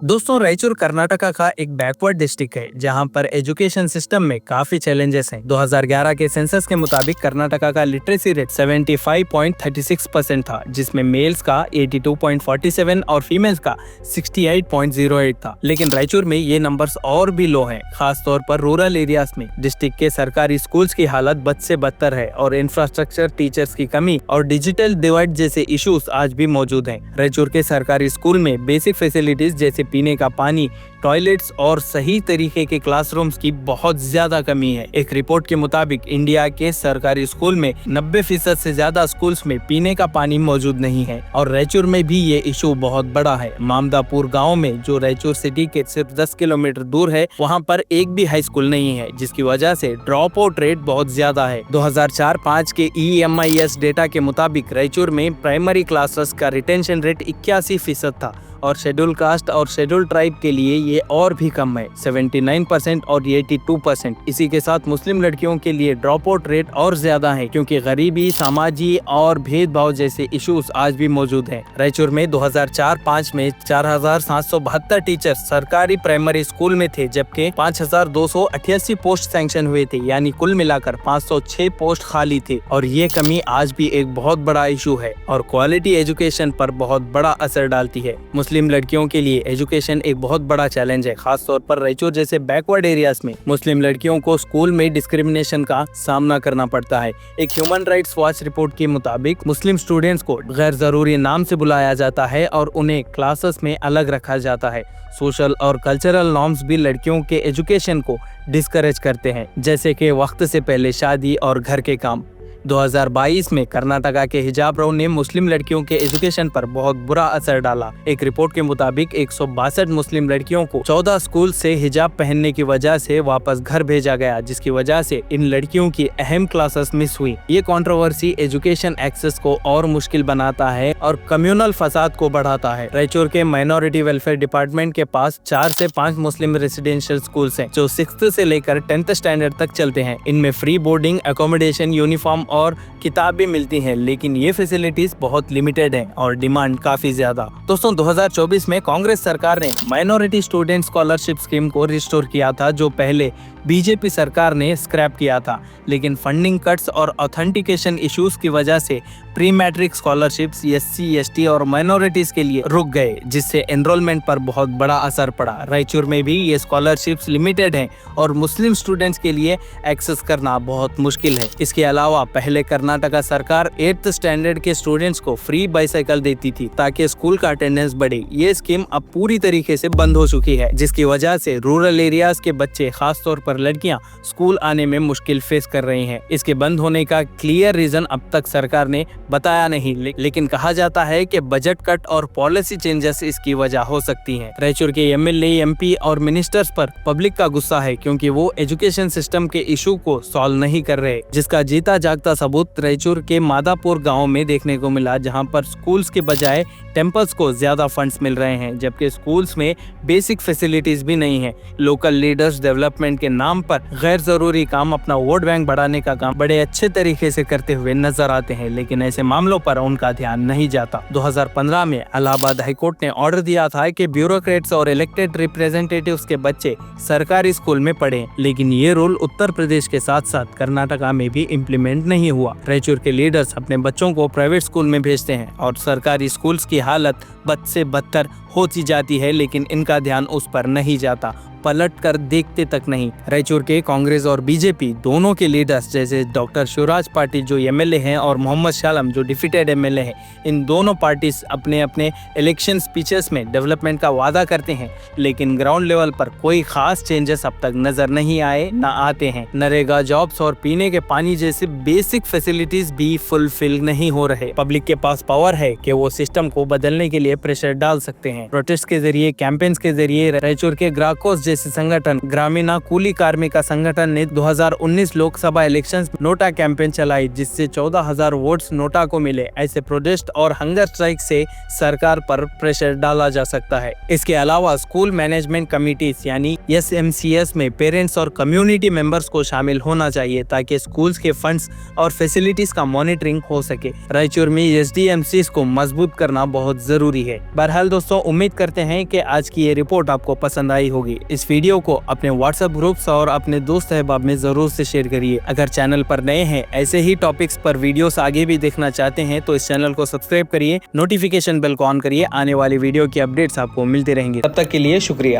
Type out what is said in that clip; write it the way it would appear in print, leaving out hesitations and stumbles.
दोस्तों, रायचूर कर्नाटका का एक बैकवर्ड डिस्ट्रिक्ट है जहां पर एजुकेशन सिस्टम में काफी चैलेंजेस हैं। 2011 के सेंसस के मुताबिक कर्नाटका का लिटरेसी रेट 75.36% था, जिसमें मेल्स का 82.47 और फीमेल्स का 68.08 था। लेकिन रायचूर में ये नंबर्स और भी लो हैं, खास तौर पर रूरल एरियाज में। डिस्ट्रिक्ट के सरकारी स्कूल्स की हालत बद से बदतर है और इंफ्रास्ट्रक्चर, टीचर्स की कमी और डिजिटल डिवाइड जैसे इश्यूज आज भी मौजूद हैं। रायचूर के सरकारी स्कूल में बेसिक फैसिलिटीज जैसे पीने का पानी, टॉयलेट्स और सही तरीके के क्लासरूम्स की बहुत ज्यादा कमी है। एक रिपोर्ट के मुताबिक इंडिया के सरकारी स्कूल में 90% से ज्यादा स्कूल्स में पीने का पानी मौजूद नहीं है और रायचूर में भी ये इशू बहुत बड़ा है। मामदापुर गांव में, जो रायचूर सिटी के सिर्फ 10 किलोमीटर दूर है, वहां पर एक भी हाई स्कूल नहीं है, जिसकी वजह से ड्रॉप आउट रेट बहुत ज्यादा है। 2004-05 के EMIS डेटा के मुताबिक रायचूर में प्राइमरी क्लासेस का रिटेंशन रेट 81% था और शेड्यूल कास्ट और शेड्यूल ट्राइब के लिए ये और भी कम है, 79% और 82%। इसी के साथ मुस्लिम लड़कियों के लिए ड्रॉप आउट रेट और ज्यादा है, क्योंकि गरीबी, सामाजिक और भेदभाव जैसे इश्यूज आज भी मौजूद हैं। रायचूर में 2004-05 में 4772 टीचर्स सरकारी प्राइमरी स्कूल में थे, जबकि 5288 पोस्ट सैंक्शन हुए थे, यानी कुल मिलाकर 506 पोस्ट खाली थे। और ये कमी आज भी एक बहुत बड़ा इशू है और क्वालिटी एजुकेशन पर बहुत बड़ा असर डालती है। मुस्लिम लड़कियों के लिए एजुकेशन एक बहुत बड़ा चैलेंज है, खास तौर पर रायचूर जैसे बैकवर्ड एरियाज में मुस्लिम लड़कियों को स्कूल में डिस्क्रिमिनेशन का सामना करना पड़ता है। एक ह्यूमन राइट्स वॉच रिपोर्ट के मुताबिक मुस्लिम स्टूडेंट्स को गैर जरूरी नाम से बुलाया जाता है और उन्हें क्लासेस में अलग रखा जाता है। सोशल और कल्चरल नॉर्म्स भी लड़कियों के एजुकेशन को डिस्करेज करते हैं, जैसे कि वक्त से पहले शादी और घर के काम। 2022 में कर्नाटका के हिजाब रो ने मुस्लिम लड़कियों के एजुकेशन पर बहुत बुरा असर डाला। एक रिपोर्ट के मुताबिक 162 मुस्लिम लड़कियों को 14 स्कूल से हिजाब पहनने की वजह से वापस घर भेजा गया, जिसकी वजह से इन लड़कियों की अहम क्लासेस मिस हुई। ये कंट्रोवर्सी एजुकेशन एक्सेस को और मुश्किल बनाता है और कम्युनल फसाद को बढ़ाता है। रायचूर के माइनॉरिटी वेलफेयर डिपार्टमेंट के पास 4 से 5 मुस्लिम रेसिडेंशियल स्कूल्स हैं, जो 6th से लेकर 10th स्टैंडर्ड तक चलते हैं। इनमें फ्री बोर्डिंग, अकोमोडेशन, यूनिफॉर्म और किताबें मिलती हैं, लेकिन ये फैसिलिटीज बहुत लिमिटेड हैं और डिमांड काफी ज्यादा। दोस्तों, 2024 में कांग्रेस सरकार ने माइनॉरिटी स्टूडेंट स्कॉलरशिप स्कीम को रिस्टोर किया था, जो पहले बीजेपी सरकार ने स्क्रैप किया था। लेकिन फंडिंग कट्स और ऑथेंटिकेशन इश्यूज की वजह से pre matric scholarships SC, ST और माइनॉरिटीज के लिए रुक गए, जिससे एनरोलमेंट पर बहुत बड़ा असर पड़ा। रायचूर में भी ये स्कॉलरशिप्स लिमिटेड हैं और मुस्लिम स्टूडेंट्स के लिए एक्सेस करना बहुत मुश्किल है। इसके अलावा पहले कर्नाटका सरकार 8th स्टैंडर्ड के स्टूडेंट्स को फ्री बाइसाइकिल देती थी ताकि स्कूल का अटेंडेंस बढ़े। ये स्कीम अब पूरी तरीके से बंद हो चुकी है, जिसकी वजह से रूरल एरियाज के बच्चे, खास तौर पर लड़कियां, स्कूल आने में मुश्किल फेस कर रही हैं। इसके बंद होने का क्लियर रीजन अब तक सरकार ने बताया नहीं, लेकिन कहा जाता है कि बजट कट और पॉलिसी चेंजेस इसकी वजह हो सकती हैं। रायचूर के MLA, MP और मिनिस्टर्स पर पब्लिक का गुस्सा है, क्योंकि वो एजुकेशन सिस्टम के इशू को सॉल्व नहीं कर रहे, जिसका जीता जागता सबूत रायचूर के मादापुर गांव में देखने को मिला, जहां पर स्कूल्स के बजाय टेम्पल्स को ज्यादा फंड्स मिल रहे हैं, जबकि स्कूल्स में बेसिक फैसिलिटीज भी नहीं है। लोकल लीडर्स डेवलपमेंट के नाम पर गैर जरूरी काम, अपना वोट बैंक बढ़ाने का काम बड़े अच्छे तरीके से करते हुए नजर आते हैं, लेकिन ऐसे मामलों पर उनका ध्यान नहीं जाता। 2015 में इलाहाबाद हाईकोर्ट ने ऑर्डर दिया था कि ब्यूरोक्रेट्स और इलेक्टेड रिप्रेजेंटेटिव्स के बच्चे सरकारी स्कूल में पढ़ें, लेकिन ये रूल उत्तर प्रदेश के साथ साथ कर्नाटका में भी इम्प्लीमेंट नहीं हुआ। रायचूर के लीडर्स अपने बच्चों को प्राइवेट स्कूल में भेजते हैं और सरकारी स्कूल्स की हालत बद से बदतर होती जाती है, लेकिन इनका ध्यान उस पर नहीं जाता, पलट कर देखते तक नहीं। रायचूर के कांग्रेस और बीजेपी दोनों के लीडर्स, जैसे डॉक्टर शिवराज पाटिल जो MLA हैं और मोहम्मद शालम जो डिफीटेड MLA हैं, इन दोनों पार्टीज अपने अपने इलेक्शन स्पीचेस में डेवलपमेंट का वादा करते हैं, लेकिन ग्राउंड लेवल पर कोई खास चेंजेस अब तक नजर नहीं आए, ना आते हैं। नरेगा जॉब्स और पीने के पानी जैसे बेसिक फैसिलिटीज भी फुलफिल नहीं हो रहे। पब्लिक के पास पावर है कि वो सिस्टम को बदलने के लिए प्रेशर डाल सकते हैं। प्रोटेस्ट के जरिए, कैंपेन्स के जरिए रायचूर के ग्राकोस जैसे संगठन, ग्रामीण कूली कार्मिक संगठन ने 2019 लोकसभा इलेक्शंस नोटा कैंपेन चलाई, जिससे 14,000 वोट्स नोटा को मिले। ऐसे प्रोटेस्ट और हंगर स्ट्राइक से सरकार पर प्रेशर डाला जा सकता है। इसके अलावा स्कूल मैनेजमेंट कमिटीज यानी SMCS में पेरेंट्स और कम्युनिटी मेंबर्स को शामिल होना चाहिए, ताकि स्कूल्स के फंड्स और फैसिलिटीज का मॉनिटरिंग हो सके। रायचूर में SDMCs को मजबूत करना बहुत जरूरी है। बहरहाल दोस्तों, उम्मीद करते हैं कि आज की ये रिपोर्ट आपको पसंद आई होगी। इस वीडियो को अपने व्हाट्सएप ग्रुप्स और अपने दोस्त अहबाब में जरूर से शेयर करिए। अगर चैनल पर नए हैं, ऐसे ही टॉपिक्स पर वीडियोस आगे भी देखना चाहते हैं तो इस चैनल को सब्सक्राइब करिए, नोटिफिकेशन बेल को ऑन करिए। आने वाली वीडियो की अपडेट्स आपको मिलती रहेंगी। तब तक के लिए शुक्रिया।